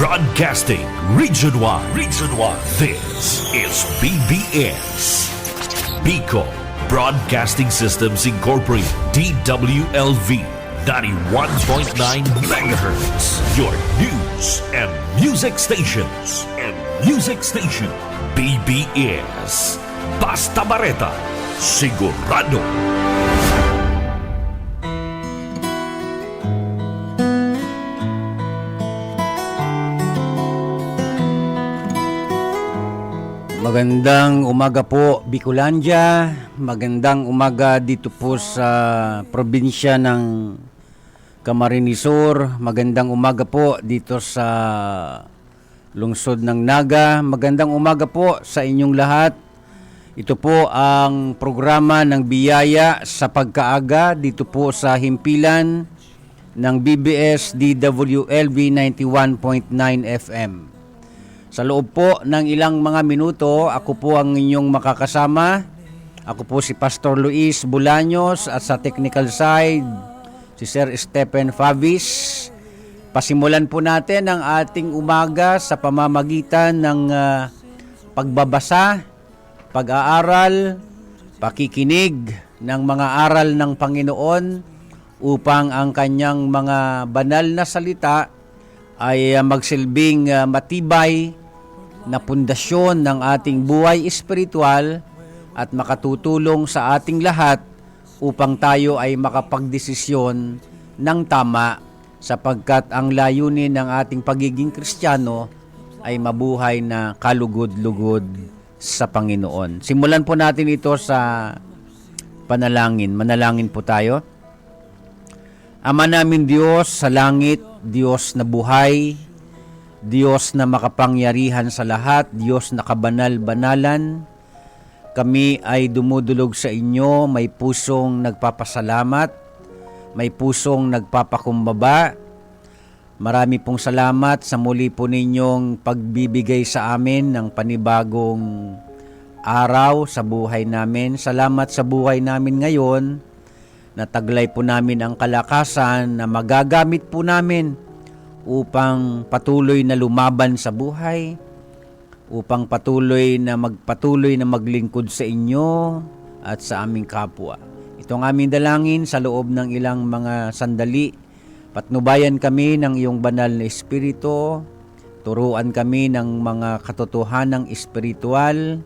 Broadcasting Region 1. Region 1. This is BBS. Bicol Broadcasting Systems Incorporated. DWLV 91.9 MHz. Your news and music stations. BBS. Basta Bareta. Sigurado. Magandang umaga po, Bicolandia. Magandang umaga dito po sa probinsya ng Camarines Sur. Magandang umaga po dito sa lungsod ng Naga. Magandang umaga po sa inyong lahat. Ito po ang programa ng Biyaya sa Pagkaaga dito po sa himpilan ng BBS DWLV 91.9 FM. Sa loob po ng ilang mga minuto, ako po ang inyong makakasama. Ako po si Pastor Luis Bulaños at sa technical side, si Sir Stephen Favis. Pasimulan po natin ang ating umaga sa pamamagitan ng pagbabasa, pag-aaral, pakikinig ng mga aral ng Panginoon upang ang kanyang mga banal na salita ay magsilbing matibay na pundasyon ng ating buhay espiritual at makatutulong sa ating lahat upang tayo ay makapagdesisyon ng tama sapagkat ang layunin ng ating pagiging Kristiyano ay mabuhay na kalugod-lugod sa Panginoon. Simulan po natin ito sa panalangin. Manalangin po tayo. Ama namin Diyos sa langit, Diyos na buhay, Diyos na makapangyarihan sa lahat, Diyos na kabanal-banalan, kami ay dumudulog sa inyo, may pusong nagpapasalamat, may pusong nagpapakumbaba. Marami pong salamat sa muli po ninyong pagbibigay sa amin ng panibagong araw sa buhay namin. Salamat sa buhay namin ngayon, nataglay po namin ang kalakasan na magagamit po namin upang patuloy na lumaban sa buhay, upang patuloy na maglingkod sa inyo at sa aming kapwa. Ito ang aming dalangin sa loob ng ilang mga sandali. Patnubayan kami ng iyong banal na espiritu, turuan kami ng mga katotohanang espiritual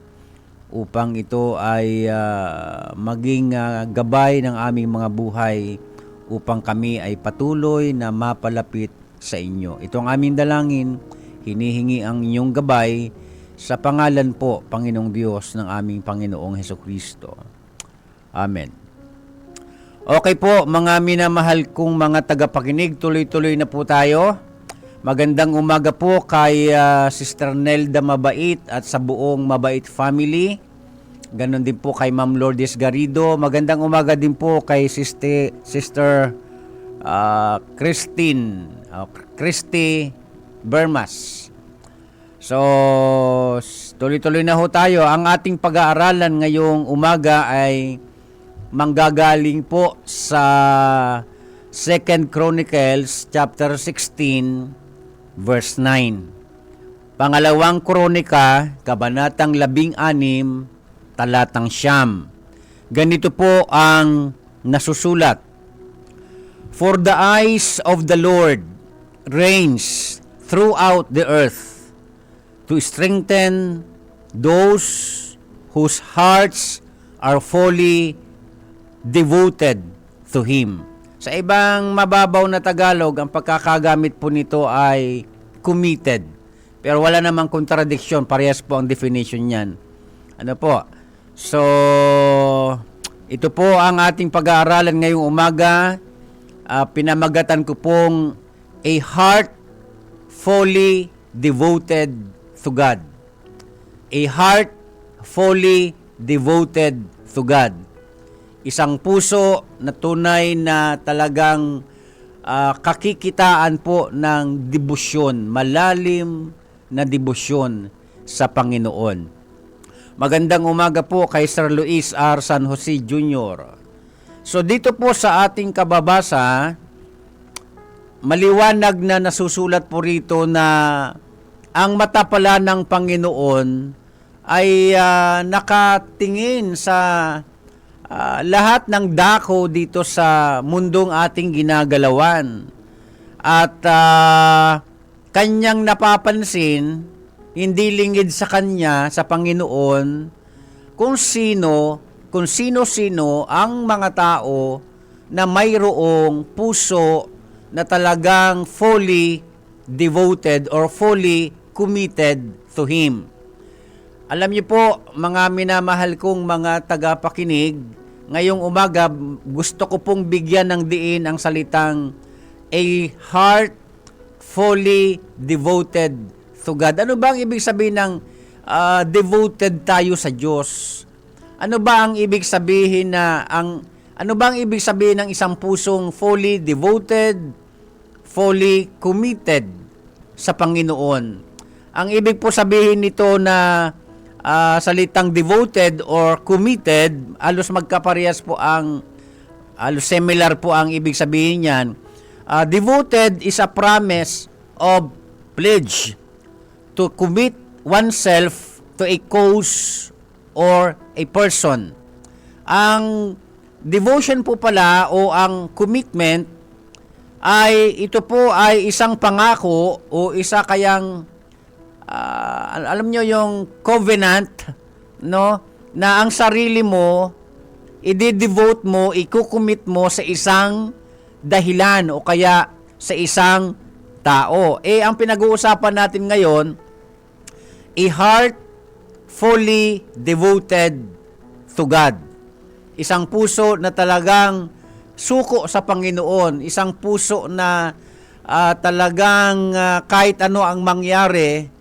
upang ito ay maging gabay ng aming mga buhay upang kami ay patuloy na mapalapit sa inyo. Ito ang aming dalangin, hinihingi ang inyong gabay sa pangalan po, Panginoong Diyos ng aming Panginoong Hesukristo. Amen. Okay po, mga minamahal kong mga tagapakinig, tuloy-tuloy na po tayo. Magandang umaga po kay Sister Nelda Mabait at sa buong Mabait family. Ganon din po kay Ma'am Lourdes Garrido. Magandang umaga din po kay Sister Christy Bermas. So, tuloy-tuloy na ho tayo. Ang ating pag-aaralan ngayong umaga ay manggagaling po sa 2 Chronicles chapter 16 verse 9. Pangalawang Kronika, kabanatang 16, talatang 9. Ganito po ang nasusulat. For the eyes of the Lord reigns throughout the earth to strengthen those whose hearts are fully devoted to Him. Sa ibang mababaw na Tagalog, ang pagkakagamit po nito ay committed. Pero wala namang contradiction, parehas po ang definition niyan. Ano po? So, ito po ang ating pag-aaralan ngayong umaga. Pinamagatan ko pong a heart fully devoted to God. A heart fully devoted to God. Isang puso na tunay na talagang kakikitaan po ng debosyon, malalim na debosyon sa Panginoon. Magandang umaga po kay Sir Luis R. San Jose Jr. So dito po sa ating kababasa, maliwanag na nasusulat po rito na ang mata pala ng Panginoon ay nakatingin sa lahat ng dako dito sa mundong ating ginagalawan. At kanyang napapansin, hindi lingid sa kanya, sa Panginoon, kung sino-sino ang mga tao na mayroong puso na talagang fully devoted or fully committed to Him. Alam niyo po, mga minamahal kong mga tagapakinig, ngayong umaga gusto ko pong bigyan ng diin ang salitang a heart fully devoted to God. Ano ba ang ibig sabihin ng devoted tayo sa Diyos? Ano ba ang ibig sabihin ng isang pusong fully devoted, fully committed sa Panginoon? Ang ibig po sabihin nito na salitang devoted or committed, halos magkaparehas po halos similar po ang ibig sabihin niyan. Devoted is a promise of pledge to commit oneself to a cause or a person. Ang devotion po pala o ang commitment ito po ay isang pangako o isa kayang alam nyo yung covenant, no, na ang sarili mo i-devote mo, i-commit mo sa isang dahilan o kaya sa isang tao. Ang pinag-uusapan natin ngayon, a heart fully devoted to God. Isang puso na talagang suko sa Panginoon, isang puso na talagang kahit ano ang mangyari,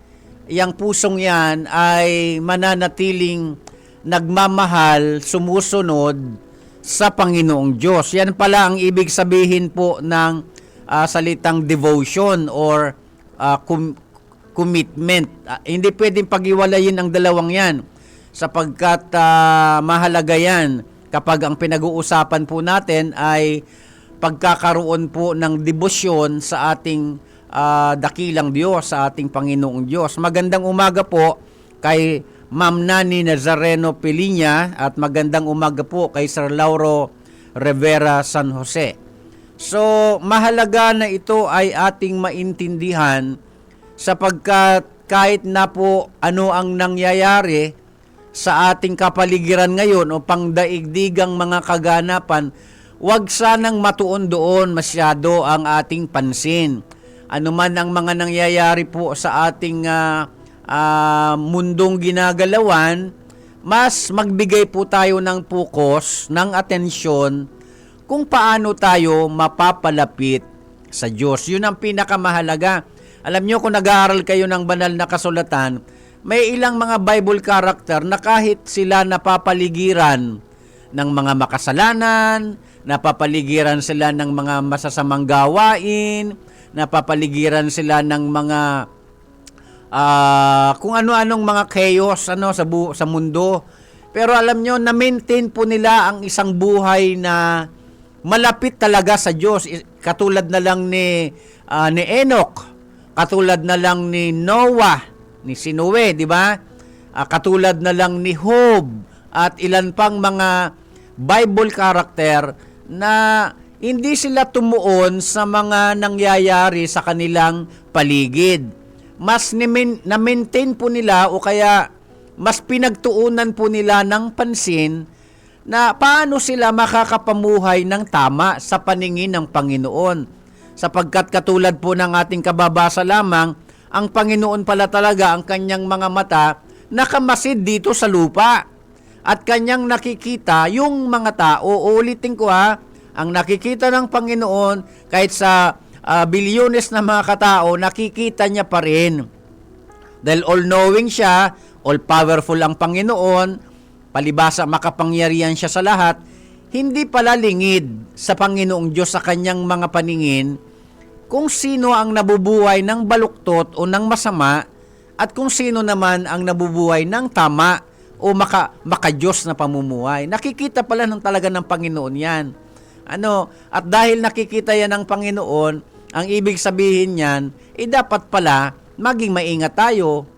yang pusong yan ay mananatiling nagmamahal, sumusunod sa Panginoong Diyos. Yan pala ang ibig sabihin po ng salitang devotion or commitment. Hindi pwedeng pag-iwalayin ang dalawang yan sapagkat mahalaga yan kapag ang pinag-uusapan po natin ay pagkakaroon po ng debosyon sa ating dakilang Diyos, sa ating Panginoong Diyos. Magandang umaga po kay Ma'am Nani Nazareno Pilinya at magandang umaga po kay Sir Lauro Rivera San Jose. So, mahalaga na ito ay ating maintindihan sapagkat kahit na po ano ang nangyayari sa ating kapaligiran ngayon o pangdaigdigang mga kaganapan, huwag sanang matuon doon masyado ang ating pansin. Ano man ang mga nangyayari po sa ating mundong ginagalawan, mas magbigay po tayo ng focus, ng atensyon kung paano tayo mapapalapit sa Diyos. Yun ang pinakamahalaga. Alam nyo, kung nag-aaral kayo ng banal na kasulatan, may ilang mga Bible character na kahit sila napapaligiran ng mga makasalanan, napapaligiran sila ng mga masasamang gawain, napapaligiran sila ng mga kung ano-anong mga chaos sa mundo. Pero alam nyo, na-maintain po nila ang isang buhay na malapit talaga sa Diyos. Katulad na lang ni Enoch, katulad na lang ni Noah, ni Noe, di ba? Katulad na lang ni Job at ilan pang mga Bible character na hindi sila tumuon sa mga nangyayari sa kanilang paligid. Mas na-maintain po nila o kaya mas pinagtuunan po nila ng pansin na paano sila makakapamuhay ng tama sa paningin ng Panginoon. Sapagkat katulad po ng ating kababasa lamang, ang Panginoon pala talaga ang kanyang mga mata nakamasid dito sa lupa at kanyang nakikita yung mga tao. Uulitin ko ang nakikita ng Panginoon kahit sa bilyones na mga katao, nakikita niya pa rin. Dahil all-knowing siya, all-powerful ang Panginoon, palibasa makapangyarihan siya sa lahat, hindi pala lingid sa Panginoong Diyos sa kanyang mga paningin kung sino ang nabubuhay ng baluktot o ng masama at kung sino naman ang nabubuhay ng tama o maka-Diyos na pamumuhay. Nakikita pala talaga ng Panginoon yan. At dahil nakikita yan ng Panginoon, Ang ibig sabihin niyan, dapat pala maging maingat tayo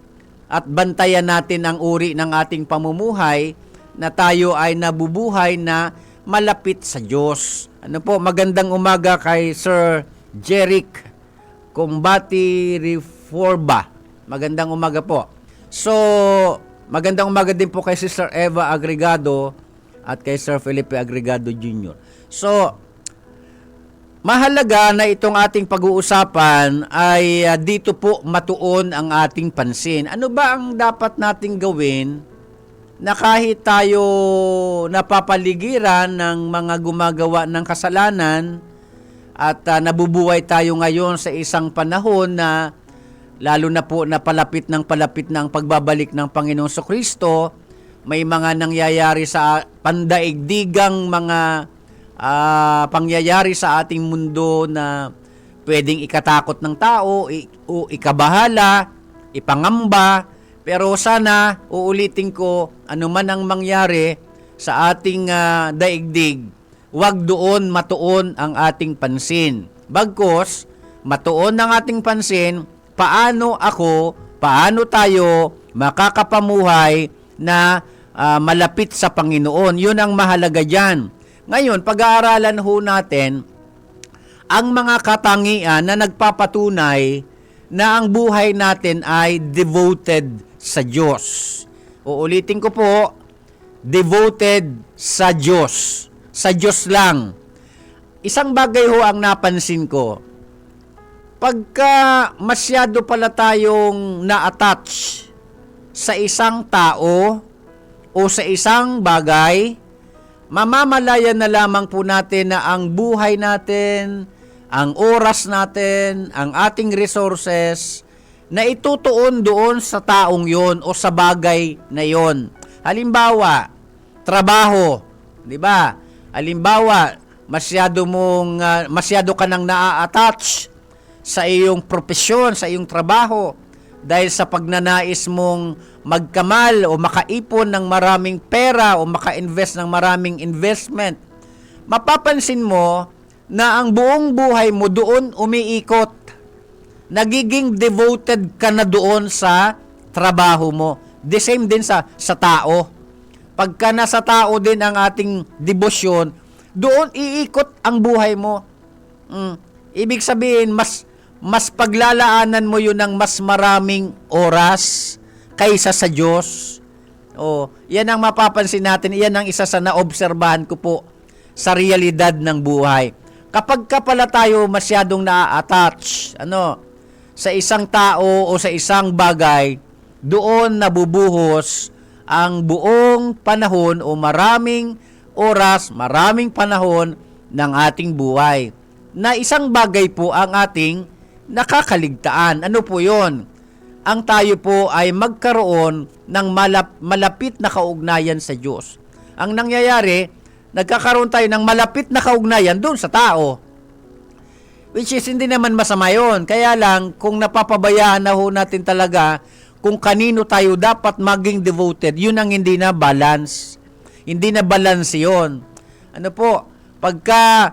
at bantayan natin ang uri ng ating pamumuhay na tayo ay nabubuhay na malapit sa Diyos. Ano po, magandang umaga kay Sir Jeric Combati Reforba. Magandang umaga po. So, magandang umaga din po kay Sister Eva Agregado at kay Sir Felipe Agregado Jr. So, mahalaga na itong ating pag-uusapan ay dito po matuon ang ating pansin. Ano ba ang dapat nating gawin na kahit tayo napapaligiran ng mga gumagawa ng kasalanan at nabubuhay tayo ngayon sa isang panahon na lalo na po na palapit na ang pagbabalik ng Panginoong Kristo, may mga nangyayari sa pandaigdigang mga pangyayari sa ating mundo na pwedeng ikatakot ng tao o ikabahala, ipangamba, pero sana uulitin ko, anuman ang mangyari sa ating daigdig, wag doon matuon ang ating pansin. Bagkus, matuon ang ating pansin, paano tayo makakapamuhay na malapit sa Panginoon. Yun ang mahalaga dyan. Ngayon, pag-aaralan ho natin ang mga katangian na nagpapatunay na ang buhay natin ay devoted sa Diyos. Uulitin ko po, devoted sa Diyos. Sa Diyos lang. Isang bagay ho ang napansin ko. Pagka masyado pala tayong na-attach sa isang tao o sa isang bagay, mamamalayan na lamang po natin na ang buhay natin, ang oras natin, ang ating resources, na itutuon doon sa taong yon o sa bagay na yon. Halimbawa, trabaho, di ba? Halimbawa, masyado ka nang naa-attach sa iyong propesyon, sa iyong trabaho, dahil sa pagnanais mong magkamal o makaipon ng maraming pera o maka-invest ng maraming investment, mapapansin mo na ang buong buhay mo doon umiikot. Nagiging devoted ka na doon sa trabaho mo. The same din sa tao. Pagka nasa tao din ang ating debosyon, doon iikot ang buhay mo. Ibig sabihin, mas paglalaanan mo yun ng mas maraming oras kaysa sa Diyos. Yan ang mapapansin natin. Yan ang isa sa naobserbahan ko po sa realidad ng buhay. Kapag ka pala tayo masyadong na-attach sa isang tao o sa isang bagay, doon nabubuhos ang buong panahon o maraming oras, maraming panahon ng ating buhay. Na isang bagay po ang ating nakakaligtaan. Ano po yon? Ang tayo po ay magkaroon ng malapit na kaugnayan sa Diyos. Ang nangyayari, nagkakaroon tayo ng malapit na kaugnayan doon sa tao. Which is hindi naman masama yun. Kaya lang, kung napapabayaan na ho natin talaga kung kanino tayo dapat maging devoted, yun ang hindi na balance. Hindi na balance yun. Ano po, pagka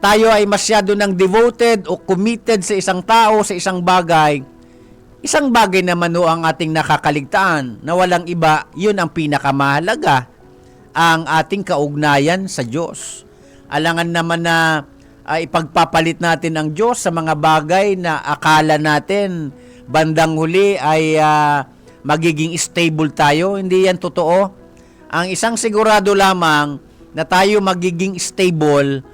tayo ay masyado ng devoted o committed sa isang tao, sa isang bagay naman ho ang ating nakakaligtaan na walang iba, yun ang pinakamahalaga, ang ating kaugnayan sa Diyos. Alangan naman na ipagpapalit natin ang Diyos sa mga bagay na akala natin bandang huli ay magiging stable tayo. Hindi yan totoo. Ang isang sigurado lamang na tayo magiging stable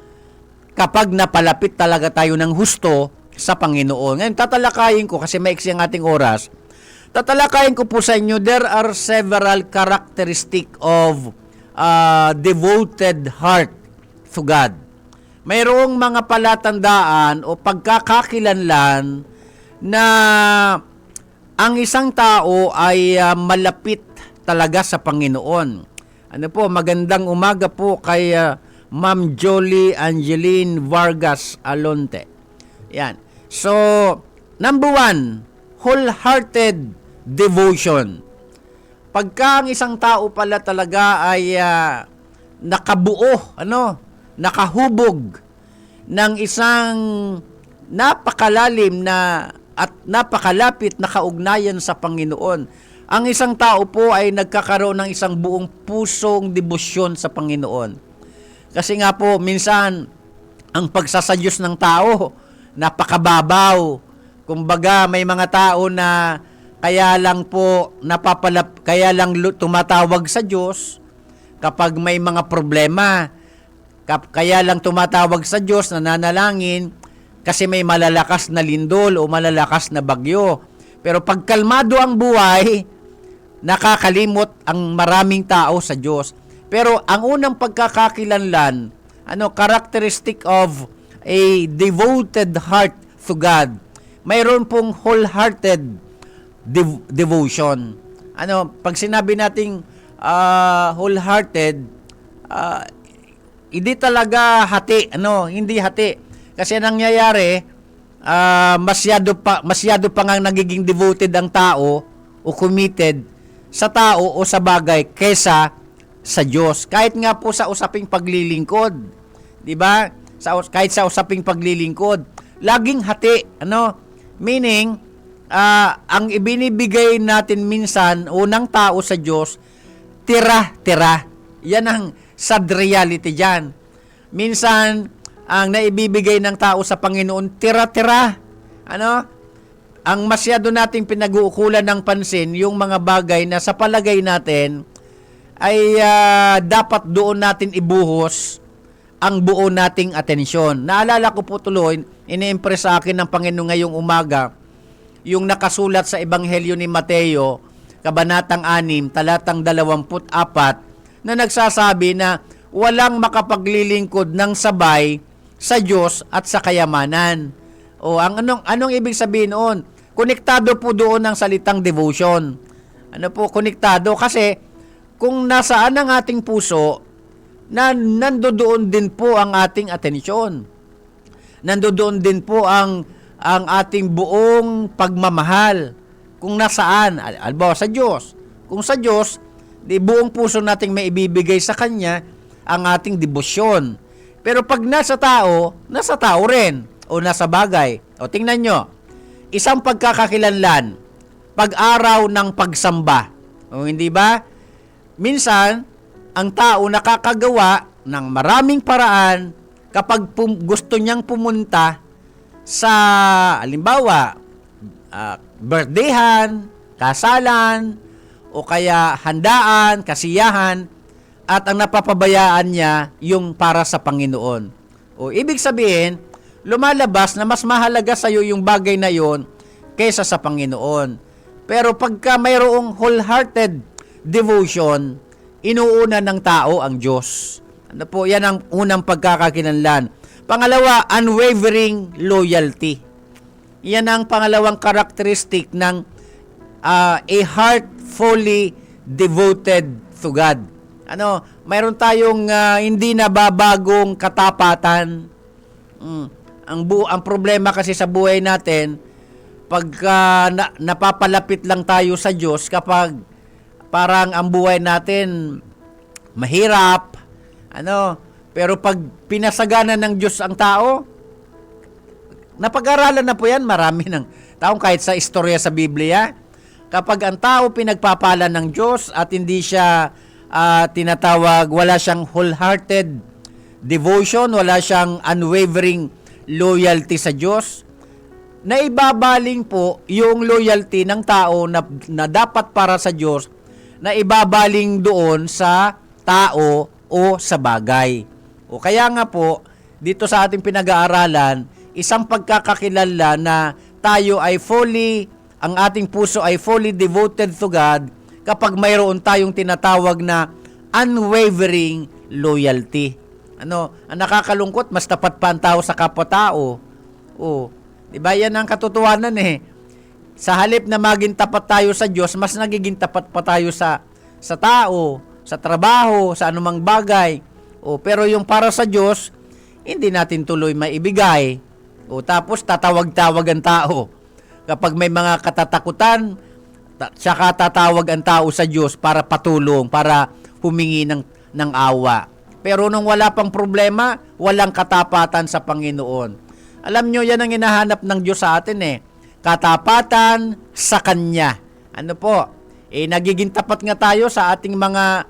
kapag napalapit talaga tayo ng husto sa Panginoon. Ngayon, tatalakayin ko, kasi maiksi ang ating oras, tatalakayin ko po sa inyo, there are several characteristic of devoted heart to God. Mayroong mga palatandaan o pagkakakilanlan na ang isang tao ay malapit talaga sa Panginoon. Ano po, magandang umaga po kay Ma'am Jolie Angeline Vargas Alonte. Yan. So, number 1, wholehearted devotion. Pagka ang isang tao pala talaga ay nakabuo, nakahubog ng isang napakalalim na at napakalapit na kaugnayan sa Panginoon. Ang isang tao po ay nagkakaroon ng isang buong pusong debosyon sa Panginoon. Kasi nga po, minsan, ang pagsasadyos ng tao, napakababaw. Kumbaga, may mga tao na kaya lang po kaya lang tumatawag sa Diyos kapag may mga problema. Kaya lang tumatawag sa Diyos, nananalangin, kasi may malalakas na lindol o malalakas na bagyo. Pero pag kalmado ang buhay, nakakalimot ang maraming tao sa Diyos. Pero ang unang pagkakakilanlan, characteristic of a devoted heart to God, mayroon pong wholehearted devotion. Pag sinabi nating wholehearted, hindi talaga hati, hindi hati. Kasi nangyayari, masyado pa nga nagiging devoted ang tao o committed sa tao o sa bagay kesa sa Diyos. Kahit nga po sa usaping paglilingkod, 'di ba? Kahit sa usaping paglilingkod, laging hati, Meaning, ang ibinibigay natin minsan unang tao sa Diyos, tira-tira. Yan ang sad reality diyan. Minsan ang naibibigay ng tao sa Panginoon, tira-tira. Ang masyado nating pinag-uukulan ng pansin, yung mga bagay na sa palagay natin ay dapat doon natin ibuhos ang buo nating atensyon. Naalala ko po tuloy, ini-impress sa akin ng Panginoon ngayong umaga, yung nakasulat sa Ebanghelyo ni Mateo, Kabanatang 6, talatang 24, na nagsasabi na walang makapaglilingkod ng sabay sa Diyos at sa kayamanan. O anong ibig sabihin noon? Konektado po doon ang salitang devotion. Konektado kasi kung nasaan ang ating puso, nandoon din po ang ating atensyon. Nandoon din po ang ating buong pagmamahal. Kung nasaan, alba sa Diyos. Kung sa Diyos, buong puso nating may ibibigay sa Kanya ang ating debosyon. Pero pag nasa tao rin, o nasa bagay. O tingnan nyo, isang pagkakakilanlan, pag-araw ng pagsamba. O hindi ba? Minsan, ang tao nakakagawa ng maraming paraan kapag gusto niyang pumunta sa, halimbawa, birthdayhan, kasalan, o kaya handaan, kasiyahan, at ang napapabayaan niya yung para sa Panginoon. O ibig sabihin, lumalabas na mas mahalaga sa iyo yung bagay na yon kaysa sa Panginoon. Pero pagka mayroong wholehearted devotion, inuuna ng tao ang Diyos. Yan ang unang pagkakakilanlan. Pangalawa, unwavering loyalty. Yan ang pangalawang karakteristik ng a heart fully devoted to God. Mayroon tayong hindi nababagong katapatan. Ang problema kasi sa buhay natin, pagka napapalapit lang tayo sa Diyos kapag parang ang buhay natin mahirap, pero pag pinasagana ng Diyos ang tao, napag-aralan na po yan, marami ng taong kahit sa istorya sa Biblia, kapag ang tao pinagpapala ng Diyos at hindi siya tinatawag, wala siyang wholehearted devotion, wala siyang unwavering loyalty sa Diyos, naibabaling po yung loyalty ng tao na dapat para sa Diyos, na ibabaling doon sa tao o sa bagay. O kaya nga po, dito sa ating pinag-aaralan, isang pagkakakilala na tayo ay ang ating puso ay fully devoted to God kapag mayroon tayong tinatawag na unwavering loyalty. Ang nakakalungkot, mas tapat pa ang tao sa kapwa-tao. Diba yan ang katotohanan eh. Sa halip na maging tapat tayo sa Diyos, mas nagiging tapat pa tayo sa tao, sa trabaho, sa anumang bagay. Pero yung para sa Diyos, hindi natin tuloy maibigay. Tapos tatawag-tawag ang tao. Kapag may mga katatakutan, saka tatawag ang tao sa Diyos para patulong, para humingi ng awa. Pero nung wala pang problema, walang katapatan sa Panginoon. Alam nyo, yan ang hinahanap ng Diyos sa atin eh. Katapatan sa Kanya. Ano po? Nagiging tapat nga tayo sa ating mga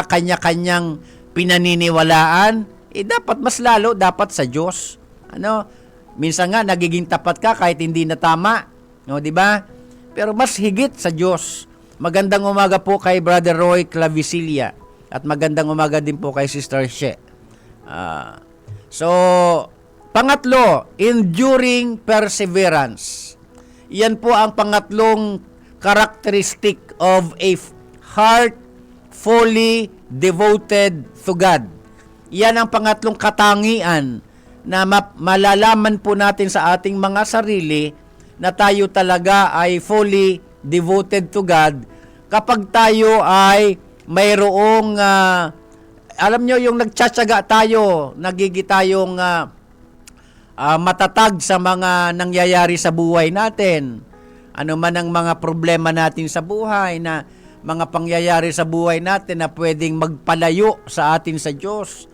kanya-kanyang pinaniniwalaan. Dapat mas lalo, dapat sa Diyos. Ano? Minsan nga, nagiging tapat ka kahit hindi na tama. No, di ba? Pero mas higit sa Diyos. Magandang umaga po kay Brother Roy Clavicilia. At magandang umaga din po kay Sister She. So, pangatlo, enduring perseverance. Yan po ang pangatlong characteristic of a heart fully devoted to God. Yan ang pangatlong katangian na malalaman po natin sa ating mga sarili na tayo talaga ay fully devoted to God kapag tayo ay mayroong alam nyo, yung nagtsatsaga tayo, nagigi tayong matatag sa mga nangyayari sa buhay natin. Ano man ang mga problema natin sa buhay, na mga pangyayari sa buhay natin na pwedeng magpalayo sa atin sa Diyos.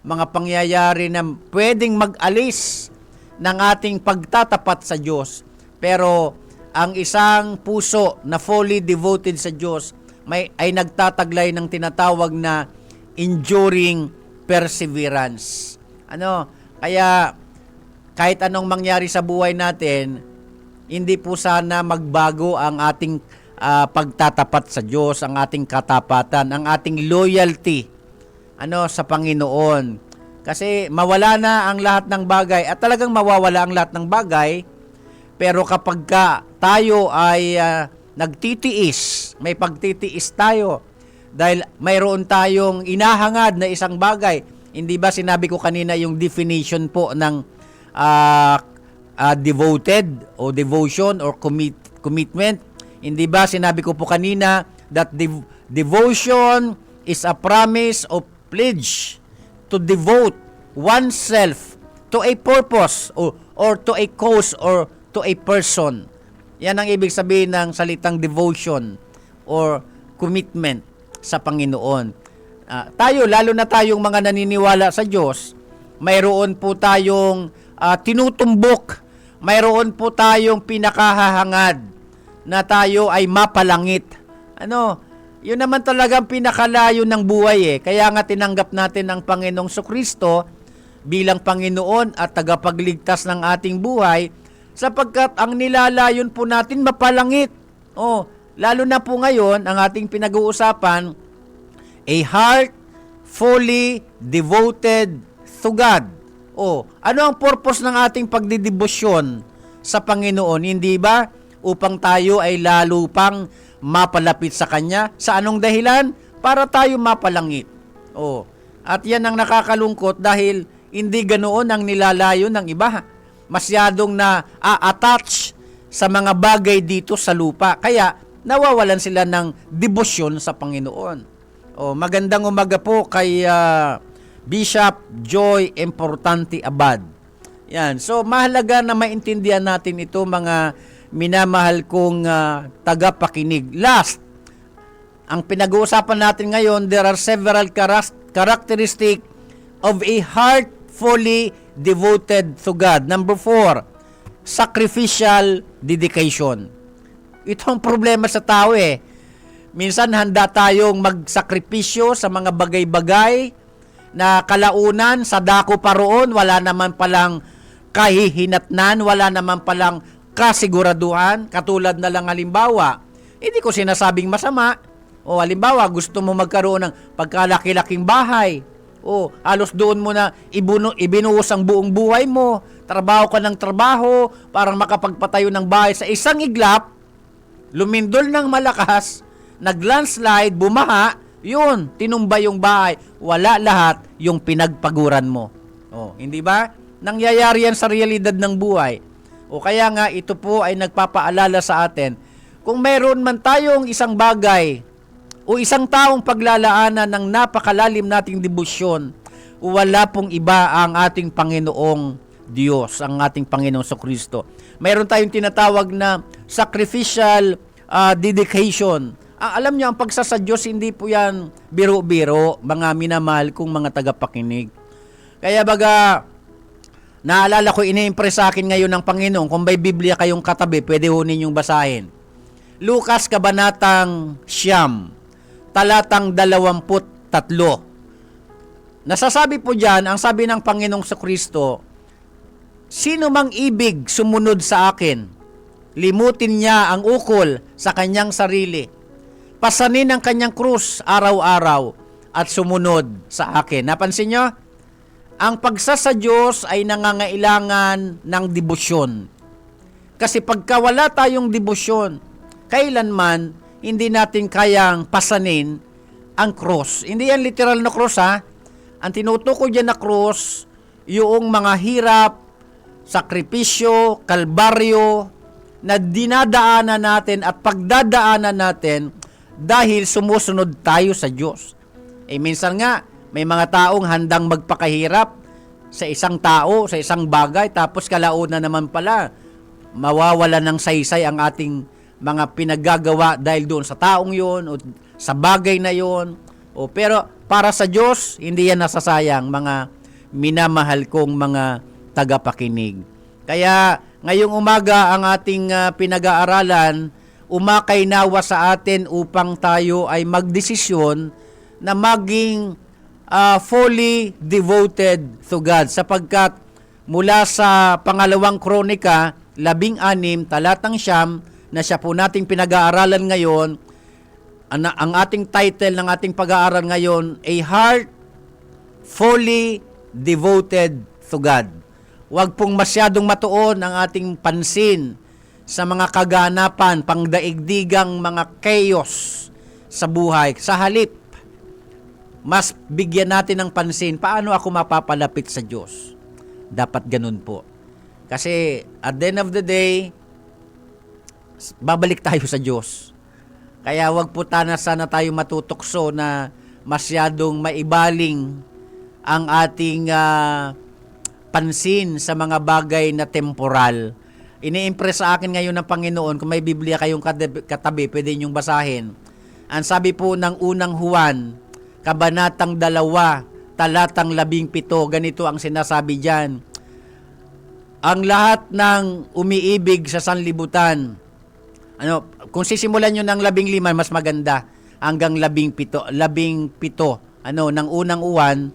Mga pangyayari na pwedeng mag-alis ng ating pagtatapat sa Diyos. Pero ang isang puso na fully devoted sa Diyos ay nagtataglay ng tinatawag na enduring perseverance. Kaya kahit anong mangyari sa buhay natin, hindi po sana magbago ang ating pagtatapat sa Diyos, ang ating katapatan, ang ating loyalty sa Panginoon. Kasi mawala na ang lahat ng bagay at talagang mawawala ang lahat ng bagay. Pero kapag tayo ay nagtitiis, may pagtitiis tayo dahil mayroon tayong inahangad na isang bagay. Hindi ba sinabi ko kanina yung definition po ng devoted o devotion or commitment? Hindi ba sinabi ko po kanina that devotion is a promise of pledge to devote oneself to a purpose or to a cause or to a person. Yan ang ibig sabihin ng salitang devotion or commitment sa Panginoon. Tayo, lalo na tayong mga naniniwala sa Diyos, mayroon po tayong tinutumbok, mayroon po tayong pinakahahangad na tayo ay mapalangit. Yun naman talagang pinakalayo ng buhay eh. Kaya nga tinanggap natin ang Panginoong Kristo bilang Panginoon at tagapagligtas ng ating buhay, sapagkat ang nilalayon po natin mapalangit. Lalo na po ngayon, ang ating pinag-uusapan, a heart fully devoted to God. Ano ang purpose ng ating pagdidebosyon sa Panginoon? Hindi ba? Upang tayo ay lalo pang mapalapit sa Kanya. Sa anong dahilan? Para tayo mapalangit. At yan ang nakakalungkot dahil hindi ganoon ang nilalayo ng iba. Masyadong na-attach sa mga bagay dito sa lupa. Kaya nawawalan sila ng debosyon sa Panginoon. Magandang umaga po kay Bishop Joy Importante Abad. Yan. So mahalaga na maintindihan natin ito, mga minamahal kong tagapakinig. Last, ang pinag-uusapan natin ngayon, there are several characteristics of a heart fully devoted to God. Number 4, sacrificial dedication. Ito ang problema sa tao eh. Minsan handa tayong magsakripisyo sa mga bagay-bagay na kalaunan, sa dako pa roon, wala naman palang kahihinatnan, wala naman palang kasiguraduhan. Katulad na lang halimbawa, hindi ko sinasabing masama. Halimbawa, gusto mo magkaroon ng pagkalaki-laking bahay. Halos doon mo na ibinuhos ang buong buhay mo. Trabaho ka ng trabaho para makapagpatayo ng bahay. Sa isang iglap, lumindol ng malakas, nag-landslide, bumaha, yun, tinumba yung bahay. Wala lahat yung pinagpaguran mo. Hindi ba? Nangyayari yan sa realidad ng buhay. Kaya nga, ito po ay nagpapaalala sa atin, kung mayroon man tayong isang bagay o isang taong paglalaanan ng napakalalim nating debosyon, wala pong iba ang ating Panginoong Diyos, ang ating Panginoong Kristo. Mayroon tayong tinatawag na sacrificial dedication. Alam niyo, ang pagsasa Diyos, hindi po yan biro-biro, mga minamahal kong mga tagapakinig. Kaya baga, Naalala ko, ini-impress sa akin ngayon ng Panginoon, kung may Biblia kayong katabi, pwede ho ninyong basahin. Lucas Kabanatang 9, talatang 23. Nasasabi po dyan, ang sabi ng Panginoong Kristo, sino mang ibig sumunod sa akin, limutin niya ang ukol sa kanyang sarili, pasanin ang kanyang krus araw-araw, at sumunod sa akin. Napansin nyo? Ang pagsasa Diyos ay nangangailangan ng debosyon. Kasi pagka wala tayong debosyon, kailanman hindi natin kayang pasanin ang cross. Hindi yan literal na cross, ha. Ang tinutukoy dyan na cross, yung mga hirap, sakripisyo, kalbaryo, na dinadaanan natin at pagdadaanan natin dahil sumusunod tayo sa Diyos. Minsan nga, may mga taong handang magpakahirap sa isang tao, sa isang bagay, tapos kalauna naman pala, mawawala ng saysay ang ating mga pinaggagawa dahil doon sa taong yon o sa bagay na yon. Pero para sa Diyos, hindi yan nasasayang, mga minamahal kong mga tagapakinig. Kaya ngayong umaga ang ating pinag-aaralan, umakay nawa sa atin upang tayo ay magdesisyon na maging fully devoted to God, sapagkat mula sa pangalawang Kronika 16 talatang 9 na siya po nating pinag-aaralan ngayon, ang ating title ng ating pag-aaral ngayon, A Heart Fully Devoted to God. Huwag pong masyadong matuon ang ating pansin sa mga kaganapan, pangdaigdigang mga chaos sa buhay. Sa halip, mas bigyan natin ng pansin, paano ako mapapalapit sa Diyos? Dapat ganun po. Kasi at the end of the day, babalik tayo sa Diyos. Kaya wag po sana tayo matutokso na masyadong maibaling ang ating pansin sa mga bagay na temporal. Ini-impress sa akin ngayon ng Panginoon, kung may Biblia kayong katabi, pwede ninyong basahin. Ang sabi po ng unang Juan, Kabanatang 2, talatang 17, ganito ang sinasabi diyan. Ang lahat ng umiibig sa sanlibutan, kung sisimulan nyo ng 15, mas maganda, hanggang 17, ng unang Juan,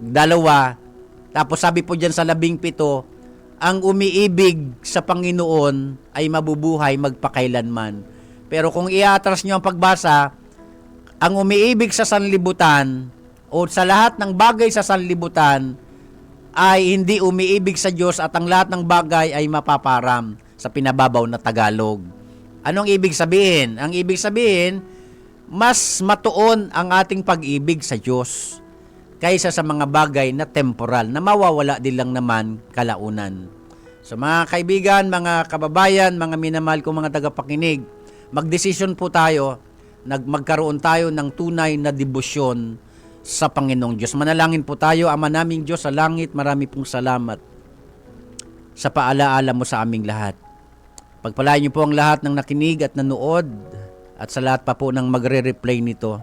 2, tapos sabi po diyan sa 17, ang umiibig sa Panginoon ay mabubuhay magpakailanman. Pero kung iatras nyo ang pagbasa, ang umiibig sa sanlibutan o sa lahat ng bagay sa sanlibutan ay hindi umiibig sa Diyos, at ang lahat ng bagay ay mapaparam, sa pinababaw na Tagalog. Anong ibig sabihin? Ang ibig sabihin, mas matuon ang ating pag-ibig sa Diyos kaysa sa mga bagay na temporal, na mawawala din lang naman kalaunan. So mga kaibigan, mga kababayan, mga minamahal kong mga tagapakinig, magdesisyon po tayo, magkaroon tayo ng tunay na debosyon sa Panginoong Diyos. Manalangin po tayo. Ama naming Diyos sa langit, marami pong salamat sa paalaala mo sa aming lahat. Pagpalain niyo po ang lahat ng nakinig at nanood, at sa lahat pa po ng magre-replay nito.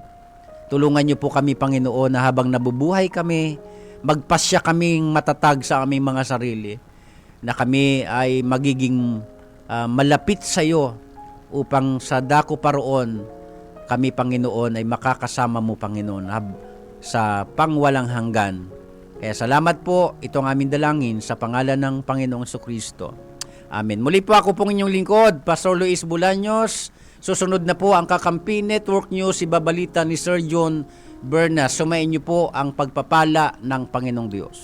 Tulungan niyo po kami, Panginoon, na habang nabubuhay kami, magpasya kaming matatag sa aming mga sarili, na kami ay magiging malapit sa iyo, upang sa dako paroon kami, Panginoon, ay makakasama mo, Panginoon, sa pangwalang hanggan. Kaya salamat po, itong aming dalangin sa pangalan ng Panginoong Kristo. Amen. Muli po ako pong inyong lingkod, Pastor Luis Bolaños. Susunod na po ang Kakampi Network News, ibabalita ni Sir John Bernas. Sumayin niyo po ang pagpapala ng Panginoong Diyos.